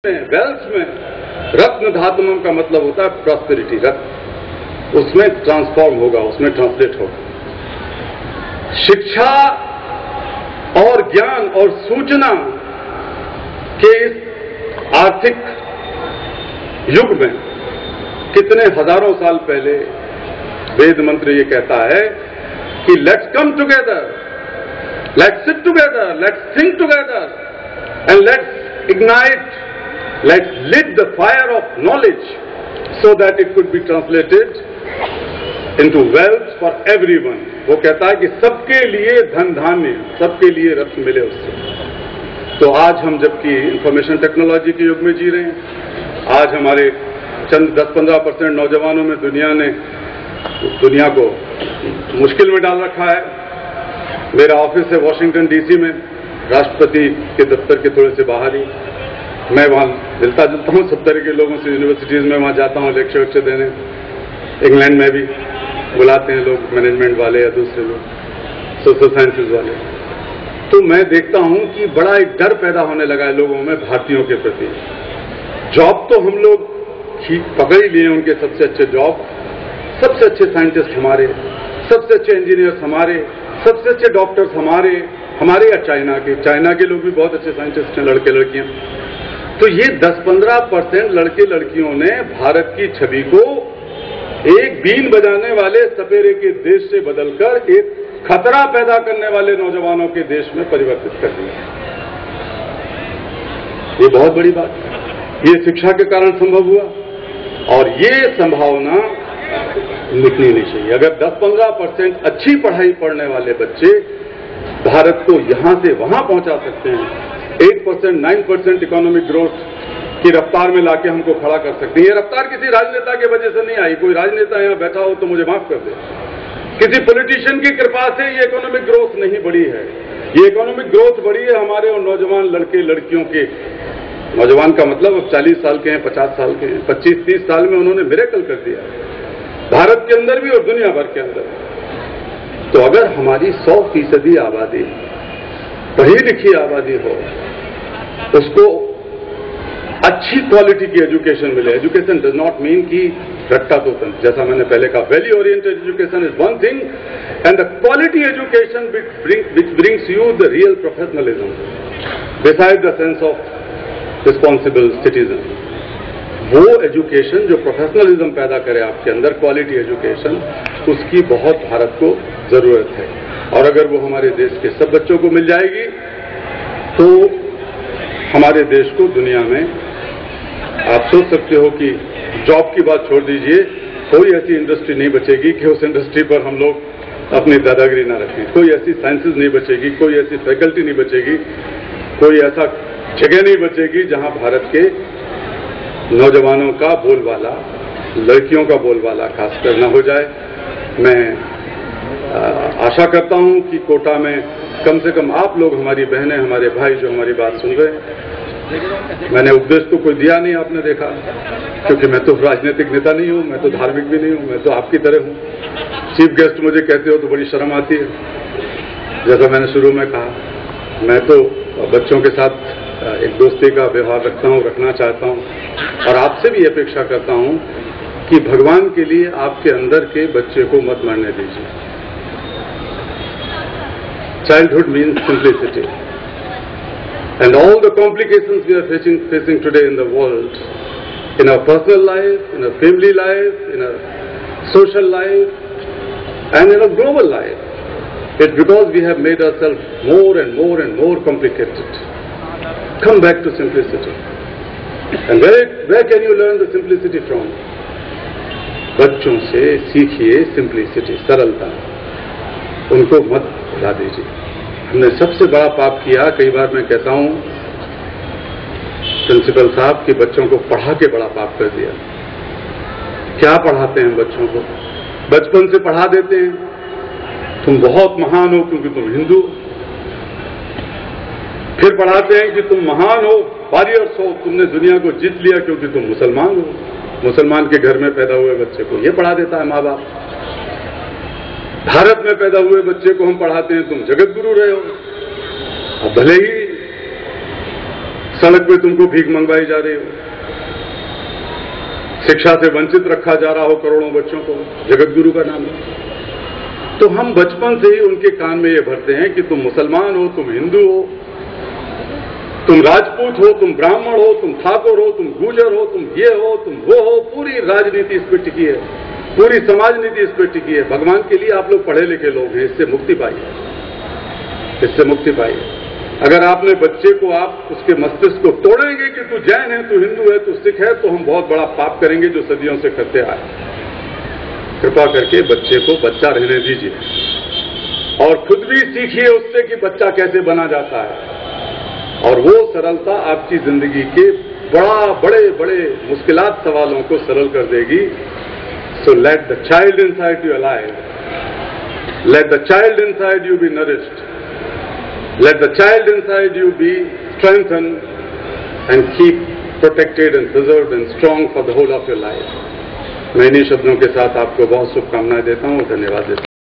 Wealth में रत्न धातुमम का मतलब होता है प्रॉस्पेरिटी। रत्न उसमें ट्रांसफॉर्म होगा, उसमें ट्रांसलेट होगा। शिक्षा और ज्ञान और सूचना के इस आर्थिक युग में कितने हजारों साल पहले वेद मंत्र ये कहता है कि let's come together, let's sit together, let's think together and let's ignite, let's lit the fire of knowledge so that it could be translated into wealth for everyone। वो कहता है कि सबके लिए धन धान्य, सबके लिए रत्न मिले उससे। तो आज हम जबकि इंफॉर्मेशन टेक्नोलॉजी के युग में जी रहे हैं, आज हमारे चंद 10-15% नौजवानों में दुनिया को मुश्किल में डाल रखा है। मेरा ऑफिस है वॉशिंगटन डीसी में, राष्ट्रपति के दफ्तर के थोड़े से बाहर ही। मैं वहाँ मिलता जुलता हूँ सब तरह के लोगों से, यूनिवर्सिटीज़ में वहाँ जाता हूँ लेक्चर देने। इंग्लैंड में भी बुलाते हैं लोग, मैनेजमेंट वाले या दूसरे लोग, सोशल साइंसेज वाले। तो मैं देखता हूँ कि बड़ा एक डर पैदा होने लगा है लोगों में भारतीयों के प्रति। जॉब तो हम लोग पकड़ ही लिए उनके सबसे अच्छे जॉब, सबसे अच्छे साइंटिस्ट हमारे, सबसे अच्छे इंजीनियर्स हमारे, सबसे अच्छे डॉक्टर्स हमारे या चाइना के लोग भी बहुत अच्छे साइंटिस्ट हैं, लड़के लड़कियां। तो ये 10-15% लड़के लड़कियों ने भारत की छवि को एक बीन बजाने वाले सपेरे के देश से बदलकर एक खतरा पैदा करने वाले नौजवानों के देश में परिवर्तित कर दिया। ये बहुत बड़ी बात है। ये शिक्षा के कारण संभव हुआ और ये संभावना निकलनी नहीं चाहिए। अगर 10-15% अच्छी पढ़ाई पढ़ने वाले बच्चे भारत को यहां से वहां पहुंचा सकते हैं, 8%, 9% इकोनॉमिक ग्रोथ की रफ्तार में लाके हमको खड़ा कर सकते हैं। ये रफ्तार किसी राजनेता की वजह से नहीं आई। कोई राजनेता यहां बैठा हो तो मुझे माफ कर दे, किसी पॉलिटिशियन की कृपा से ये इकोनॉमिक ग्रोथ नहीं बढ़ी है। ये इकोनॉमिक ग्रोथ बढ़ी है हमारे और नौजवान लड़के लड़कियों के। नौजवान का मतलब अब 40 साल के हैं, 50 साल के हैं, 25-30 साल में उन्होंने मिरेकल कर दिया भारत के अंदर भी और दुनिया भर के अंदर। तो अगर हमारी 100% आबादी पढ़ी लिखी आबादी हो, उसको अच्छी क्वालिटी की एजुकेशन मिले। एजुकेशन डज नॉट मीन कि रट्टा तो तंत्र, जैसा मैंने पहले कहा, value oriented education is one thing and the quality education which brings you the real professionalism beside the sense of responsible citizen. वो एजुकेशन जो प्रोफेशनलिज्म पैदा करे आपके अंदर, क्वालिटी एजुकेशन, उसकी बहुत भारत को जरूरत है। और अगर वो हमारे देश के सब बच्चों को मिल जाएगी तो हमारे देश को दुनिया में, आप सोच सकते हो कि जॉब की बात छोड़ दीजिए, कोई ऐसी इंडस्ट्री नहीं बचेगी कि उस इंडस्ट्री पर हम लोग अपनी दादागिरी ना रखें। कोई ऐसी साइंसेज नहीं बचेगी, कोई ऐसी फैकल्टी नहीं बचेगी, कोई ऐसा जगह नहीं बचेगी जहां भारत के नौजवानों का बोलबाला, लड़कियों का बोलबाला खासकर न हो जाए। मैं आशा करता हूं कि कोटा में कम से कम आप लोग, हमारी बहनें, हमारे भाई जो हमारी बात सुन रहे हैं, मैंने उपदेश तो कोई दिया नहीं, आपने देखा, क्योंकि मैं तो राजनीतिक नेता नहीं हूं, मैं तो धार्मिक भी नहीं हूं, मैं तो आपकी तरह हूं। चीफ गेस्ट मुझे कहते हो तो बड़ी शर्म आती है। जैसा मैंने शुरू में कहा, मैं तो बच्चों के साथ एक दोस्ती का व्यवहार रखता हूं, रखना चाहता हूं और आपसे भी अपेक्षा करता हूं कि भगवान के लिए आपके अंदर के बच्चे को मत मरने दीजिए। Childhood means simplicity, and all the complications we are facing today in the world, in our personal life, in our family life, in our social life, and in our global life, it's because we have made ourselves more and more and more complicated. Come back to simplicity. And where can you learn the simplicity from? बच्चों से सीखिए simplicity, सरलता, उनको मत भुला दीजिए। हमने सबसे बड़ा पाप किया, कई बार मैं कहता हूं प्रिंसिपल साहब कि बच्चों को पढ़ा के बड़ा पाप कर दिया। क्या पढ़ाते हैं बच्चों को? बचपन से पढ़ा देते हैं तुम बहुत महान हो क्योंकि तुम हिंदू, फिर पढ़ाते हैं कि तुम महान हो, वॉरियर्स हो, तुमने दुनिया को जीत लिया क्योंकि तुम मुसलमान हो। मुसलमान के घर में पैदा हुए बच्चे को ये पढ़ा देता है माँ बाप। भारत में पैदा हुए बच्चे को हम पढ़ाते हैं तुम जगत गुरु रहे हो। अब भले ही सड़क पे तुमको भीख मंगवाई जा रही हो, शिक्षा से वंचित रखा जा रहा हो करोड़ों बच्चों को, जगत गुरु का नाम है। तो हम बचपन से ही उनके कान में ये भरते हैं कि तुम मुसलमान हो, तुम हिंदू हो, तुम राजपूत हो, तुम ब्राह्मण हो, तुम ठाकुर हो, तुम गुर्जर हो, तुम ये हो, तुम वो हो। पूरी राजनीति इस पर टिकी है, पूरी समाज नीति इस पर टिकी है। भगवान के लिए आप लोग पढ़े लिखे लोग हैं, इससे मुक्ति पाइए, इससे मुक्ति पाइए। अगर आपने बच्चे को, आप उसके मस्तिष्क को तोड़ेंगे कि तू जैन है, तू हिंदू है, तू सिख है, तो हम बहुत बड़ा पाप करेंगे जो सदियों से करते आए। कृपा करके बच्चे को बच्चा रहने दीजिए और खुद भी सीखिए उससे कि बच्चा कैसे बना जाता है, और वो सरलता आपकी जिंदगी के बड़े बड़े मुश्किलात सवालों को सरल कर देगी। So let the child inside you alive, let the child inside you be nourished, let the child inside you be strengthened and keep protected and preserved and strong for the whole of your life. मैं इन्हीं शब्दों के साथ आपको बहुत शुभकामनाएं देता हूं, धन्यवाद देता हूं।